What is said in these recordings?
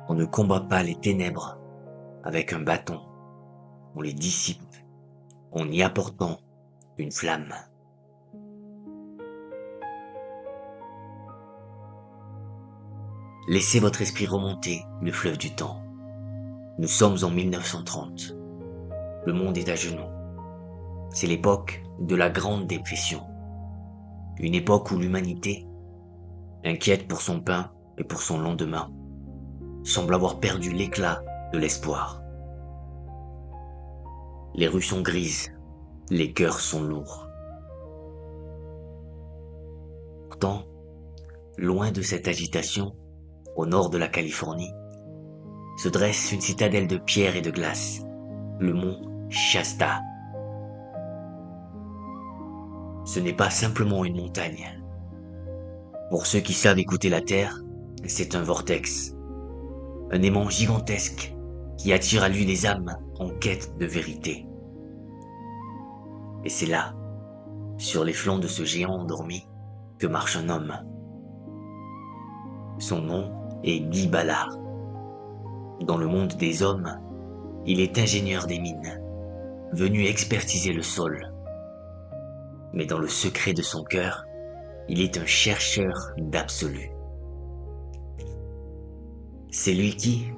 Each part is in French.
On ne combat pas les ténèbres avec un bâton, on les dissipe en y apportant une flamme. Laissez votre esprit remonter le fleuve du temps. Nous sommes en 1930. Le monde est à genoux. C'est l'époque de la Grande Dépression. Une époque où l'humanité, inquiète pour son pain et pour son lendemain, semble avoir perdu l'éclat de l'espoir. Les rues sont grises, les cœurs sont lourds. Pourtant, loin de cette agitation, au nord de la Californie, se dresse une citadelle de pierre et de glace, le mont Shasta. Ce n'est pas simplement une montagne. Pour ceux qui savent écouter la terre, c'est un vortex, un aimant gigantesque qui attire à lui les âmes en quête de vérité. Et c'est là, sur les flancs de ce géant endormi, que marche un homme. Son nom est Guy Ballard. Dans le monde des hommes, il est ingénieur des mines, venu expertiser le sol. Mais dans le secret de son cœur, il est un chercheur d'absolu. C'est lui qui,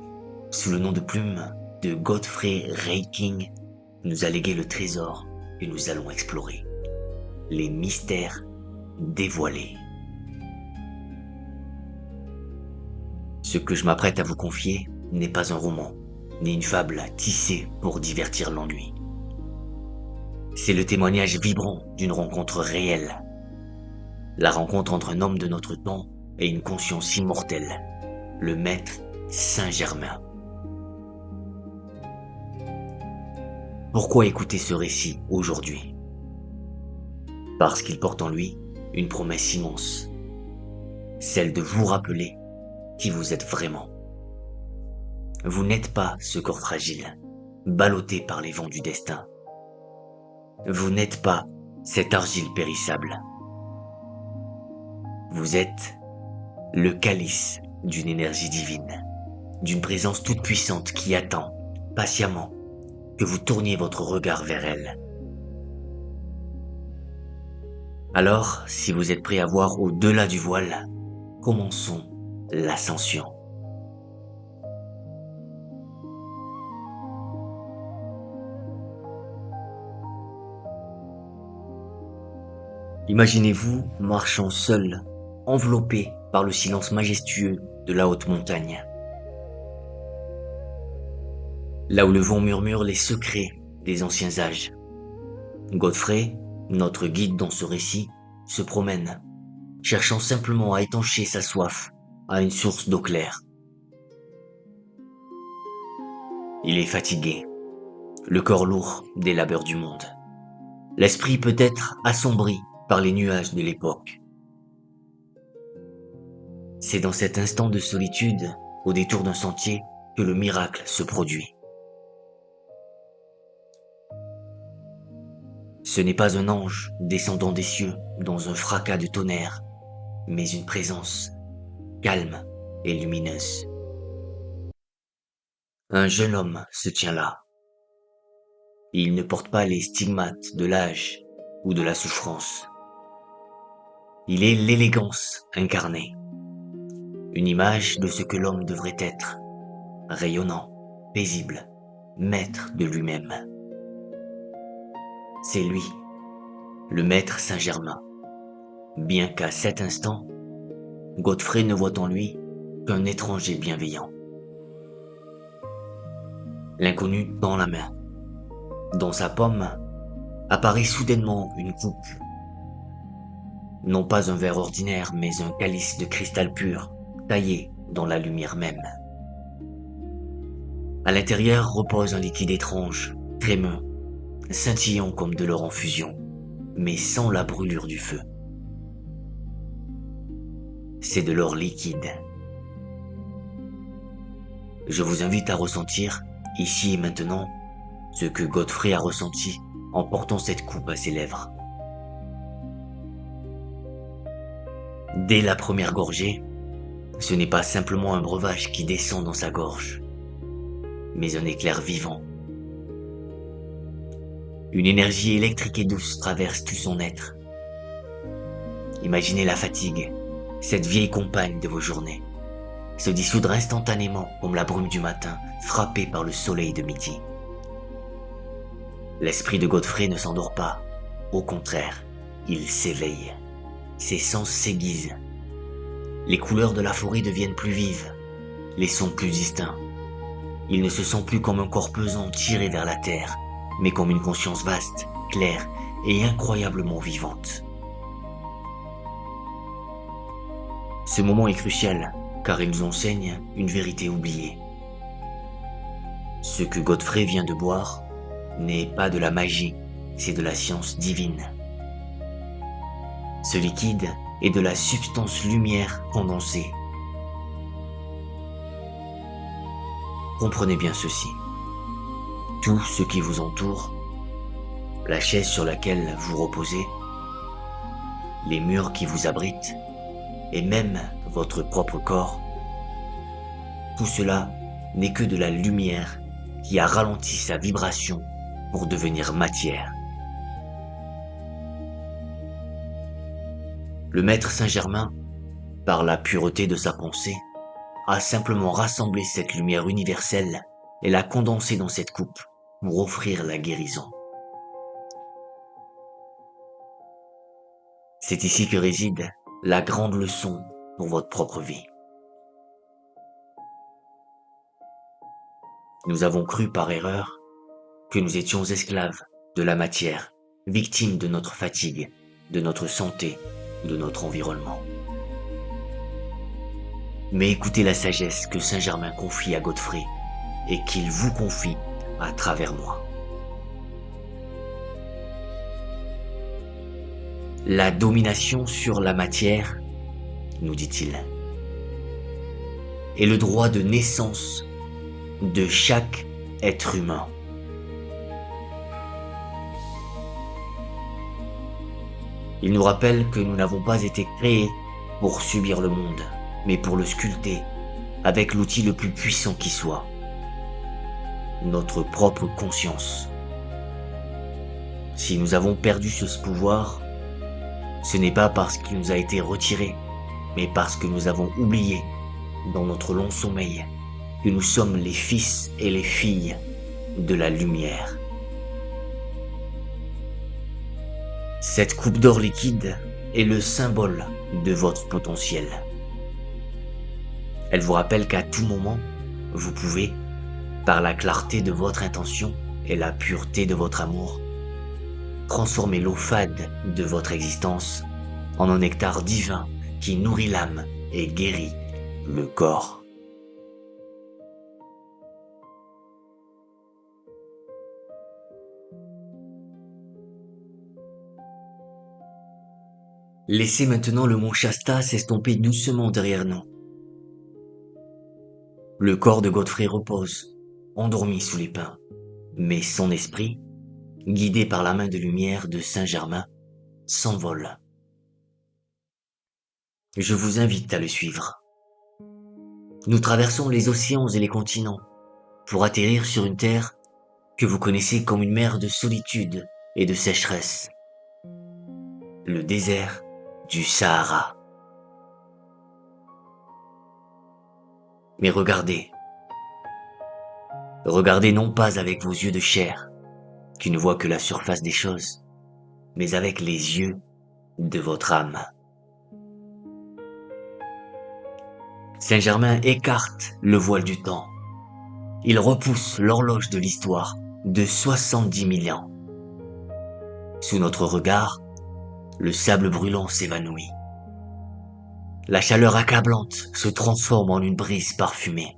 sous le nom de plume de Godfrey Ray King, nous a légué le trésor que nous allons explorer. Les mystères dévoilés. Ce que je m'apprête à vous confier n'est pas un roman, ni une fable tissée pour divertir l'ennui. C'est le témoignage vibrant d'une rencontre réelle. La rencontre entre un homme de notre temps et une conscience immortelle, le maître Saint-Germain. Pourquoi écouter ce récit aujourd'hui? Parce qu'il porte en lui une promesse immense, celle de vous rappeler qui vous êtes vraiment. Vous n'êtes pas ce corps fragile, ballotté par les vents du destin. Vous n'êtes pas cette argile périssable. Vous êtes le calice d'une énergie divine, d'une présence toute puissante qui attend, patiemment, que vous tourniez votre regard vers elle. Alors, si vous êtes prêt à voir au-delà du voile, commençons l'ascension. Imaginez-vous marchant seul, enveloppé par le silence majestueux de la haute montagne. Là où le vent murmure les secrets des anciens âges. Godfrey, notre guide dans ce récit, se promène, cherchant simplement à étancher sa soif à une source d'eau claire. Il est fatigué, le corps lourd des labeurs du monde. L'esprit peut-être assombri par les nuages de l'époque. C'est dans cet instant de solitude, au détour d'un sentier, que le miracle se produit. Ce n'est pas un ange descendant des cieux dans un fracas de tonnerre, mais une présence calme et lumineuse. Un jeune homme se tient là. Il ne porte pas les stigmates de l'âge ou de la souffrance. Il est l'élégance incarnée, une image de ce que l'homme devrait être, rayonnant, paisible, maître de lui-même. C'est lui, le maître Saint-Germain, bien qu'à cet instant, Godfrey ne voit en lui qu'un étranger bienveillant. L'inconnu tend la main. Dans sa paume apparaît soudainement une coupe. Non pas un verre ordinaire, mais un calice de cristal pur, taillé dans la lumière même. À l'intérieur repose un liquide étrange, crémeux, scintillant comme de l'or en fusion, mais sans la brûlure du feu. C'est de l'or liquide. Je vous invite à ressentir, ici et maintenant, ce que Godfrey a ressenti en portant cette coupe à ses lèvres. Dès la première gorgée, ce n'est pas simplement un breuvage qui descend dans sa gorge, mais un éclair vivant. Une énergie électrique et douce traverse tout son être. Imaginez la fatigue, cette vieille compagne de vos journées, se dissoudre instantanément comme la brume du matin, frappée par le soleil de midi. L'esprit de Godfrey ne s'endort pas, au contraire, il s'éveille. Ses sens s'aiguisent. Les couleurs de la forêt deviennent plus vives, les sons plus distincts. Il ne se sent plus comme un corps pesant tiré vers la terre, mais comme une conscience vaste, claire et incroyablement vivante. Ce moment est crucial, car il nous enseigne une vérité oubliée. Ce que Godfrey vient de boire n'est pas de la magie, c'est de la science divine. Ce liquide est de la substance lumière condensée. Comprenez bien ceci. Tout ce qui vous entoure, la chaise sur laquelle vous reposez, les murs qui vous abritent, et même votre propre corps, tout cela n'est que de la lumière qui a ralenti sa vibration pour devenir matière. Le maître Saint-Germain, par la pureté de sa pensée, a simplement rassemblé cette lumière universelle et l'a condensée dans cette coupe pour offrir la guérison. C'est ici que réside la grande leçon pour votre propre vie. Nous avons cru par erreur que nous étions esclaves de la matière, victimes de notre fatigue, de notre santé, de notre environnement. Mais écoutez la sagesse que Saint-Germain confie à Godfrey et qu'il vous confie à travers moi. La domination sur la matière, nous dit-il, est le droit de naissance de chaque être humain. Il nous rappelle que nous n'avons pas été créés pour subir le monde, mais pour le sculpter avec l'outil le plus puissant qui soit, notre propre conscience. Si nous avons perdu ce pouvoir, ce n'est pas parce qu'il nous a été retiré, mais parce que nous avons oublié, dans notre long sommeil, que nous sommes les fils et les filles de la lumière. Cette coupe d'or liquide est le symbole de votre potentiel. Elle vous rappelle qu'à tout moment, vous pouvez, par la clarté de votre intention et la pureté de votre amour, transformer l'eau fade de votre existence en un nectar divin qui nourrit l'âme et guérit le corps. Laissez maintenant le mont Shasta s'estomper doucement derrière nous. Le corps de Godfrey repose, endormi sous les pins, mais son esprit, guidé par la main de lumière de Saint-Germain, s'envole. Je vous invite à le suivre. Nous traversons les océans et les continents pour atterrir sur une terre que vous connaissez comme une mer de solitude et de sécheresse. Le désert du Sahara. Mais regardez. Regardez non pas avec vos yeux de chair, qui ne voient que la surface des choses, mais avec les yeux de votre âme. Saint-Germain écarte le voile du temps. Il repousse l'horloge de l'histoire de 70 000 ans. Sous notre regard, le sable brûlant s'évanouit. La chaleur accablante se transforme en une brise parfumée.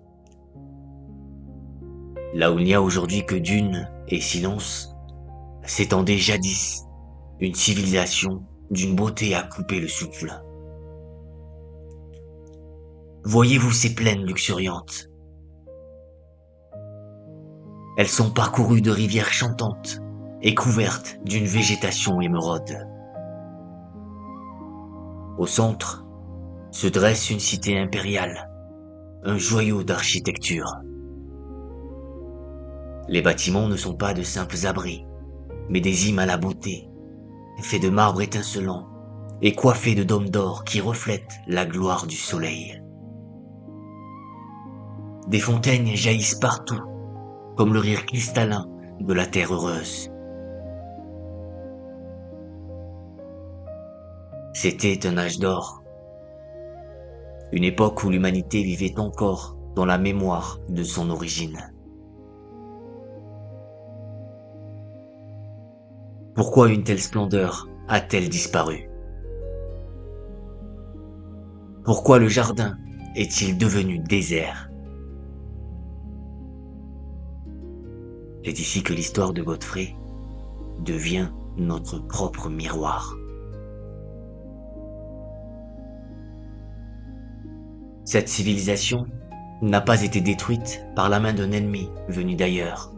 Là où il n'y a aujourd'hui que dunes et silence, s'étendait jadis une civilisation d'une beauté à couper le souffle. Voyez-vous ces plaines luxuriantes? Elles sont parcourues de rivières chantantes et couvertes d'une végétation émeraude. Au centre, se dresse une cité impériale, un joyau d'architecture. Les bâtiments ne sont pas de simples abris, mais des hymnes à la beauté, faits de marbre étincelant et coiffés de dômes d'or qui reflètent la gloire du soleil. Des fontaines jaillissent partout, comme le rire cristallin de la terre heureuse. C'était un âge d'or, une époque où l'humanité vivait encore dans la mémoire de son origine. Pourquoi une telle splendeur a-t-elle disparu? Pourquoi le jardin est-il devenu désert? C'est ici que l'histoire de Godfrey devient notre propre miroir. Cette civilisation n'a pas été détruite par la main d'un ennemi venu d'ailleurs.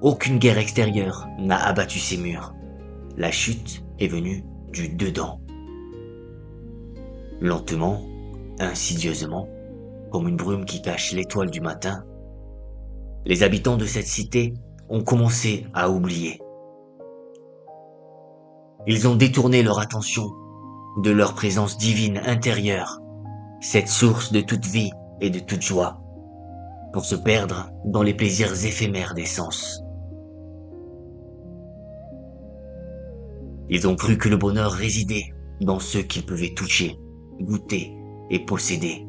Aucune guerre extérieure n'a abattu ses murs. La chute est venue du dedans. Lentement, insidieusement, comme une brume qui cache l'étoile du matin, les habitants de cette cité ont commencé à oublier. Ils ont détourné leur attention de leur présence divine intérieure, cette source de toute vie et de toute joie, pour se perdre dans les plaisirs éphémères des sens. Ils ont cru que le bonheur résidait dans ce qu'ils pouvaient toucher, goûter et posséder.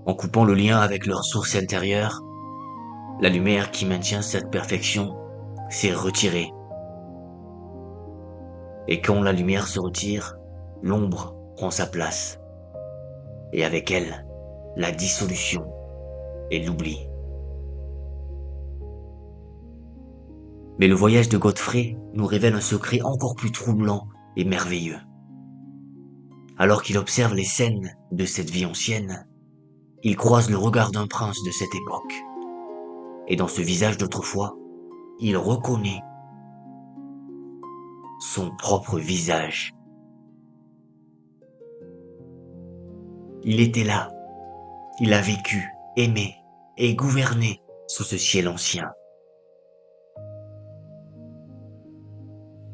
En coupant le lien avec leur source intérieure, la lumière qui maintient cette perfection s'est retirée. Et quand la lumière se retire, l'ombre prend sa place. Et avec elle, la dissolution et l'oubli. Mais le voyage de Godfrey nous révèle un secret encore plus troublant et merveilleux. Alors qu'il observe les scènes de cette vie ancienne, il croise le regard d'un prince de cette époque. Et dans ce visage d'autrefois, il reconnaît son propre visage. Il était là. Il a vécu, aimé et gouverné sous ce ciel ancien.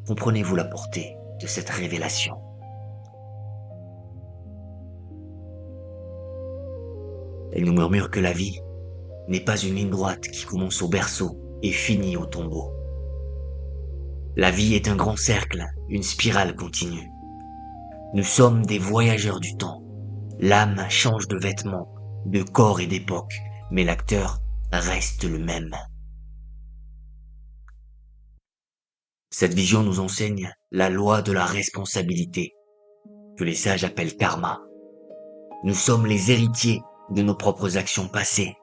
Comprenez-vous la portée de cette révélation? Elle nous murmure que la vie n'est pas une ligne droite qui commence au berceau et finit au tombeau. La vie est un grand cercle, une spirale continue. Nous sommes des voyageurs du temps. L'âme change de vêtements, de corps et d'époque, mais l'acteur reste le même. Cette vision nous enseigne la loi de la responsabilité, que les sages appellent karma. Nous sommes les héritiers de nos propres actions passées.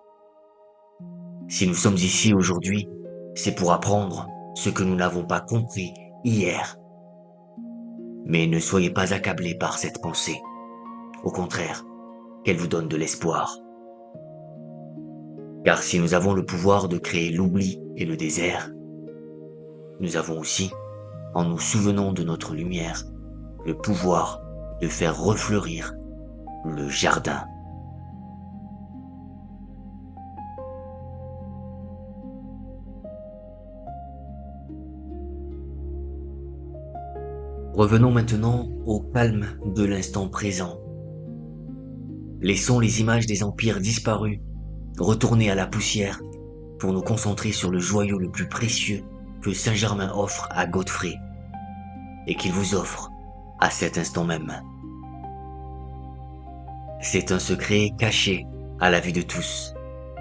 Si nous sommes ici aujourd'hui, c'est pour apprendre ce que nous n'avons pas compris hier. Mais ne soyez pas accablés par cette pensée. Au contraire, qu'elle vous donne de l'espoir. Car si nous avons le pouvoir de créer l'oubli et le désert, nous avons aussi, en nous souvenant de notre lumière, le pouvoir de faire refleurir le jardin. Revenons maintenant au calme de l'instant présent. Laissons les images des empires disparus retourner à la poussière pour nous concentrer sur le joyau le plus précieux que Saint-Germain offre à Godfrey et qu'il vous offre à cet instant même. C'est un secret caché à la vue de tous,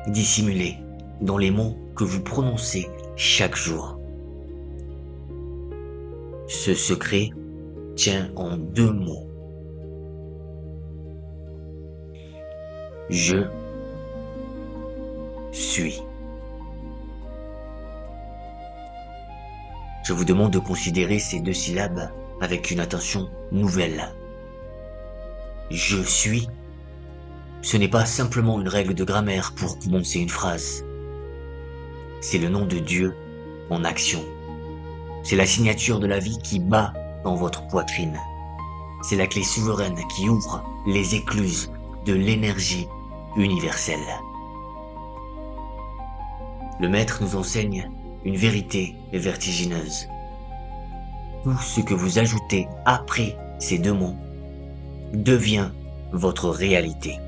dissimulé dans les mots que vous prononcez chaque jour. Ce secret tient en 2 mots. Je suis. Je vous demande de considérer ces 2 syllabes avec une attention nouvelle. Je suis. Ce n'est pas simplement une règle de grammaire pour commencer une phrase. C'est le nom de Dieu en action. C'est la signature de la vie qui bat dans votre poitrine. c'est la clé souveraine qui ouvre les écluses de l'énergie universelle. Le maître nous enseigne une vérité vertigineuse. Tout ce que vous ajoutez après ces deux mots devient votre réalité.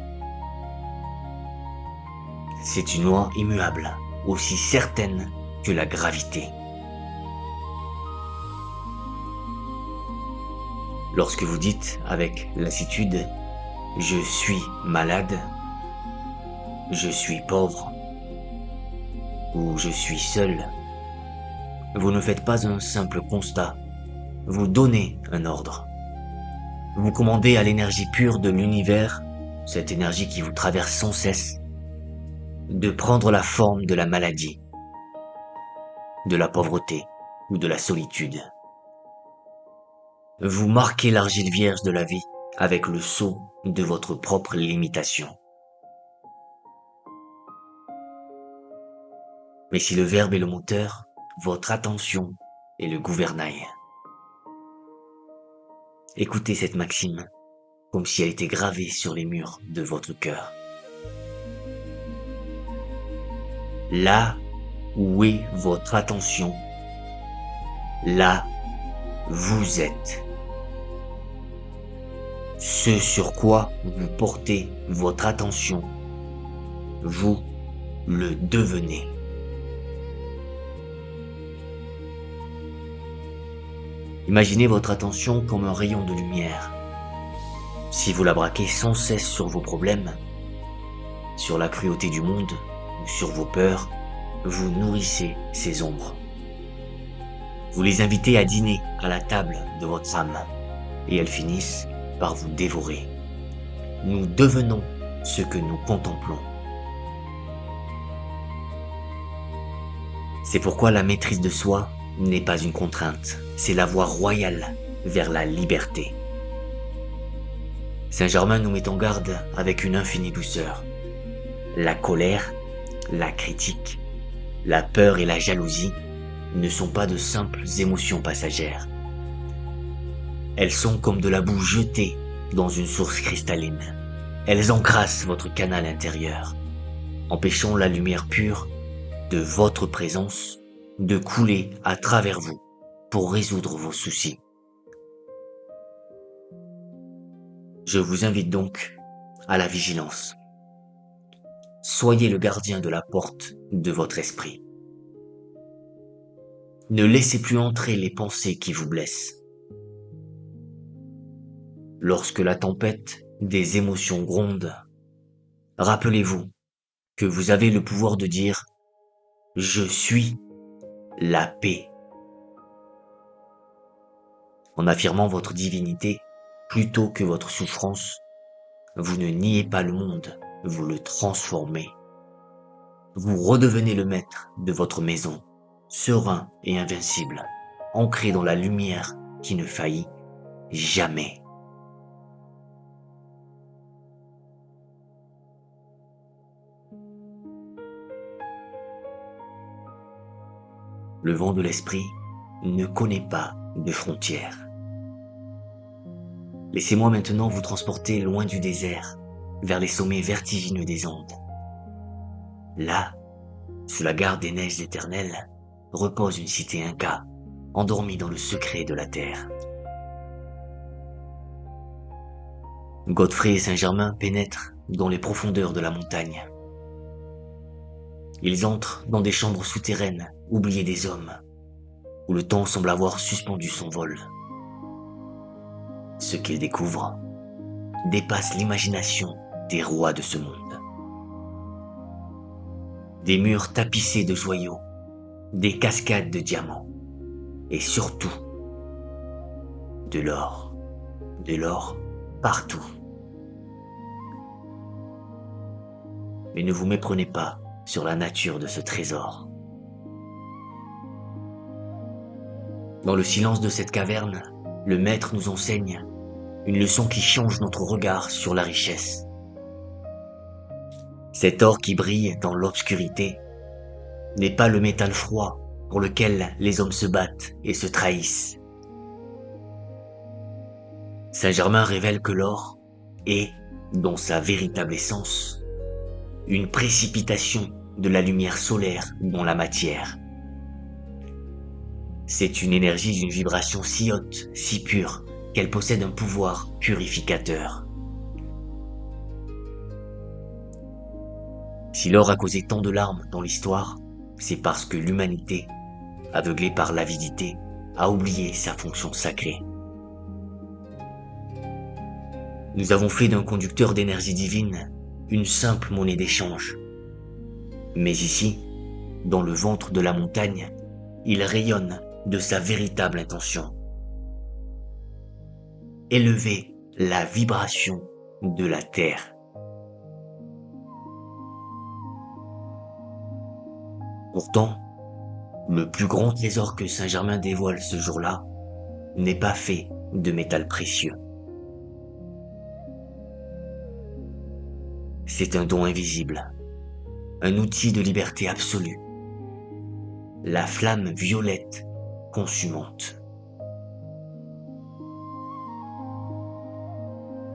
C'est une loi immuable, aussi certaine que la gravité. Lorsque vous dites avec lassitude « Je suis malade »,« Je suis pauvre » ou « Je suis seul », vous ne faites pas un simple constat, vous donnez un ordre. Vous commandez à l'énergie pure de l'univers, cette énergie qui vous traverse sans cesse, de prendre la forme de la maladie, de la pauvreté ou de la solitude. Vous marquez l'argile vierge de la vie avec le sceau de votre propre limitation. Mais si le verbe est le moteur, votre attention est le gouvernail. Écoutez cette maxime comme si elle était gravée sur les murs de votre cœur. Là où est votre attention, là vous êtes. Ce sur quoi vous portez votre attention, vous le devenez. Imaginez votre attention comme un rayon de lumière. Si vous la braquez sans cesse sur vos problèmes, sur la cruauté du monde ou sur vos peurs, vous nourrissez ces ombres. Vous les invitez à dîner à la table de votre âme et elles finissent par vous dévorer. Nous devenons ce que nous contemplons. C'est pourquoi la maîtrise de soi n'est pas une contrainte, c'est la voie royale vers la liberté. Saint Germain nous met en garde avec une infinie douceur. La colère, la critique, la peur et la jalousie ne sont pas de simples émotions passagères. Elles sont comme de la boue jetée dans une source cristalline. Elles encrassent votre canal intérieur, empêchant la lumière pure de votre présence de couler à travers vous pour résoudre vos soucis. Je vous invite donc à la vigilance. Soyez le gardien de la porte de votre esprit. Ne laissez plus entrer les pensées qui vous blessent. Lorsque la tempête des émotions gronde, rappelez-vous que vous avez le pouvoir de dire « Je suis la paix ». En affirmant votre divinité plutôt que votre souffrance, vous ne niez pas le monde, vous le transformez. Vous redevenez le maître de votre maison, serein et invincible, ancré dans la lumière qui ne faillit jamais. Le vent de l'esprit ne connaît pas de frontières. Laissez-moi maintenant vous transporter loin du désert, vers les sommets vertigineux des Andes. Là, sous la garde des neiges éternelles, repose une cité inca, endormie dans le secret de la terre. Godfrey et Saint-Germain pénètrent dans les profondeurs de la montagne. Ils entrent dans des chambres souterraines, oubliées des hommes, où le temps semble avoir suspendu son vol. Ce qu'ils découvrent dépasse l'imagination des rois de ce monde. Des murs tapissés de joyaux, des cascades de diamants, et surtout, de l'or partout. Mais ne vous méprenez pas sur la nature de ce trésor. Dans le silence de cette caverne, le maître nous enseigne une leçon qui change notre regard sur la richesse. Cet or qui brille dans l'obscurité n'est pas le métal froid pour lequel les hommes se battent et se trahissent. Saint-Germain révèle que l'or est, dans sa véritable essence, une précipitation de la lumière solaire dans la matière. C'est une énergie d'une vibration si haute, si pure, qu'elle possède un pouvoir purificateur. Si l'or a causé tant de larmes dans l'histoire, c'est parce que l'humanité, aveuglée par l'avidité, a oublié sa fonction sacrée. Nous avons fait d'un conducteur d'énergie divine une simple monnaie d'échange. Mais ici, dans le ventre de la montagne, il rayonne de sa véritable intention. Élever la vibration de la terre. Pourtant, le plus grand trésor que Saint-Germain dévoile ce jour-là n'est pas fait de métal précieux. C'est un don invisible, un outil de liberté absolue, la flamme violette consumante.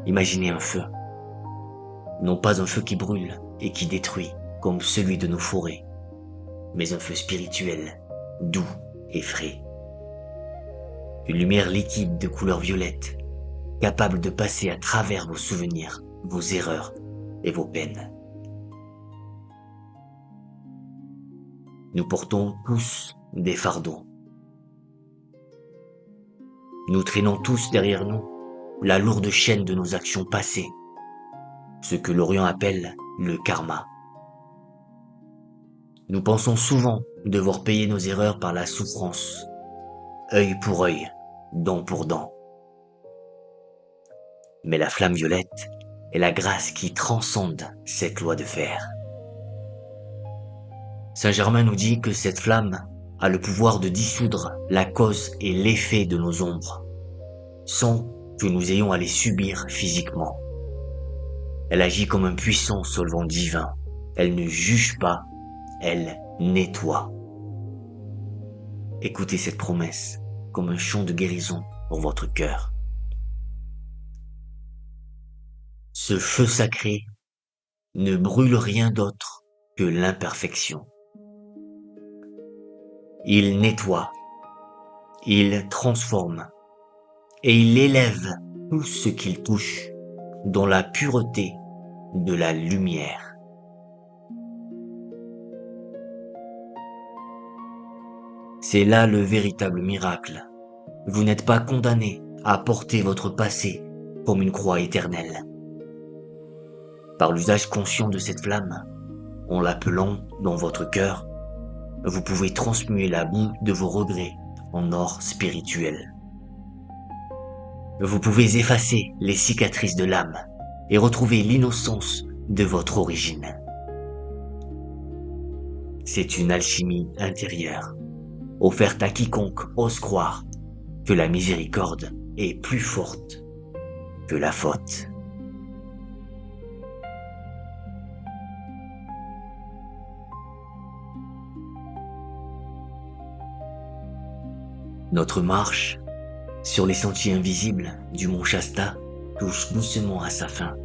Imaginez un feu, non pas un feu qui brûle et qui détruit comme celui de nos forêts, mais un feu spirituel, doux et frais. Une lumière liquide de couleur violette, capable de passer à travers vos souvenirs, vos erreurs et vos peines. Nous portons tous des fardeaux. Nous traînons tous derrière nous la lourde chaîne de nos actions passées, ce que l'Orient appelle le karma. Nous pensons souvent devoir payer nos erreurs par la souffrance, œil pour œil, dent pour dent. Mais la flamme violette est la grâce qui transcende cette loi de fer. Saint-Germain nous dit que cette flamme a le pouvoir de dissoudre la cause et l'effet de nos ombres, sans que nous ayons à les subir physiquement. Elle agit comme un puissant solvant divin. Elle ne juge pas, elle nettoie. Écoutez cette promesse comme un chant de guérison pour votre cœur. Ce feu sacré ne brûle rien d'autre que l'imperfection. Il nettoie, il transforme et il élève tout ce qu'il touche dans la pureté de la lumière. C'est là le véritable miracle. Vous n'êtes pas condamné à porter votre passé comme une croix éternelle. Par l'usage conscient de cette flamme, en l'appelant dans votre cœur, vous pouvez transmuer la boue de vos regrets en or spirituel. Vous pouvez effacer les cicatrices de l'âme et retrouver l'innocence de votre origine. C'est une alchimie intérieure, offerte à quiconque ose croire que la miséricorde est plus forte que la faute. Notre marche sur les sentiers invisibles du mont Shasta touche doucement à sa fin.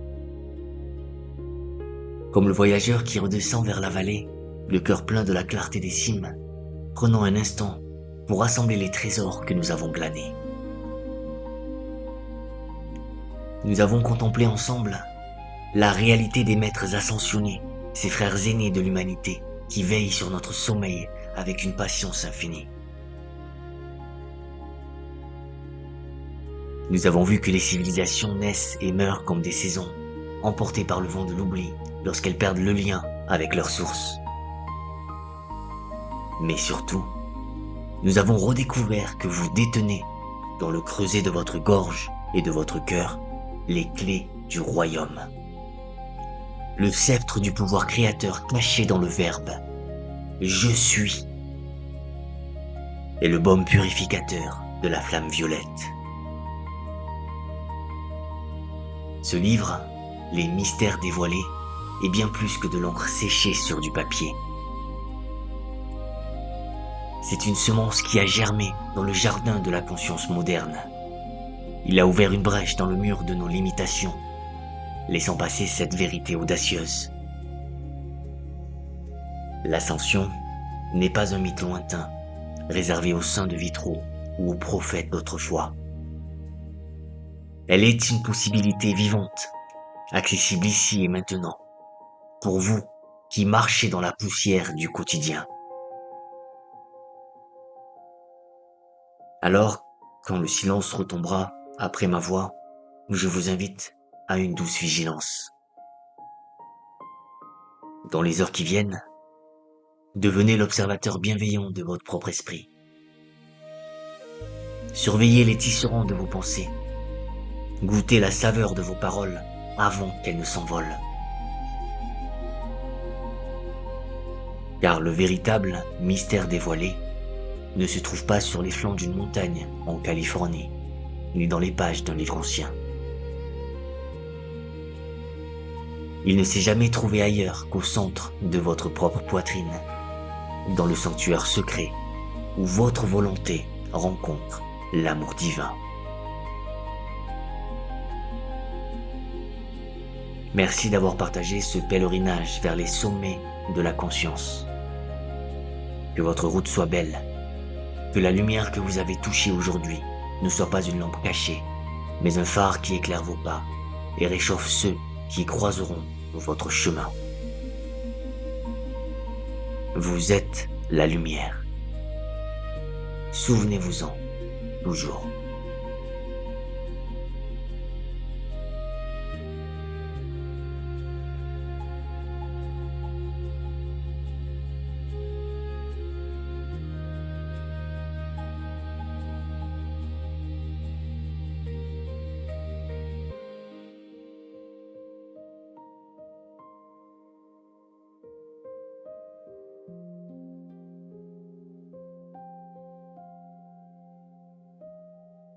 Comme le voyageur qui redescend vers la vallée, le cœur plein de la clarté des cimes, prenons un instant pour rassembler les trésors que nous avons glanés. Nous avons contemplé ensemble la réalité des maîtres ascensionnés, ces frères aînés de l'humanité qui veillent sur notre sommeil avec une patience infinie. Nous avons vu que les civilisations naissent et meurent comme des saisons, emportées par le vent de l'oubli lorsqu'elles perdent le lien avec leur source. Mais surtout, nous avons redécouvert que vous détenez, dans le creuset de votre gorge et de votre cœur, les clés du royaume. Le sceptre du pouvoir créateur caché dans le verbe « Je suis » et le baume purificateur de la flamme violette. Ce livre, Les mystères dévoilés, est bien plus que de l'encre séchée sur du papier. C'est une semence qui a germé dans le jardin de la conscience moderne. Il a ouvert une brèche dans le mur de nos limitations, laissant passer cette vérité audacieuse. L'ascension n'est pas un mythe lointain, réservé aux saints de vitraux ou aux prophètes d'autrefois. Elle est une possibilité vivante, accessible ici et maintenant, pour vous qui marchez dans la poussière du quotidien. Alors, quand le silence retombera après ma voix, je vous invite à une douce vigilance. Dans les heures qui viennent, devenez l'observateur bienveillant de votre propre esprit. Surveillez les tisserands de vos pensées. Goûtez la saveur de vos paroles avant qu'elles ne s'envolent. Car le véritable mystère dévoilé ne se trouve pas sur les flancs d'une montagne en Californie, ni dans les pages d'un livre ancien. Il ne s'est jamais trouvé ailleurs qu'au centre de votre propre poitrine, dans le sanctuaire secret où votre volonté rencontre l'amour divin. Merci d'avoir partagé ce pèlerinage vers les sommets de la conscience. Que votre route soit belle, que la lumière que vous avez touchée aujourd'hui ne soit pas une lampe cachée, mais un phare qui éclaire vos pas et réchauffe ceux qui croiseront votre chemin. Vous êtes la lumière. Souvenez-vous-en toujours.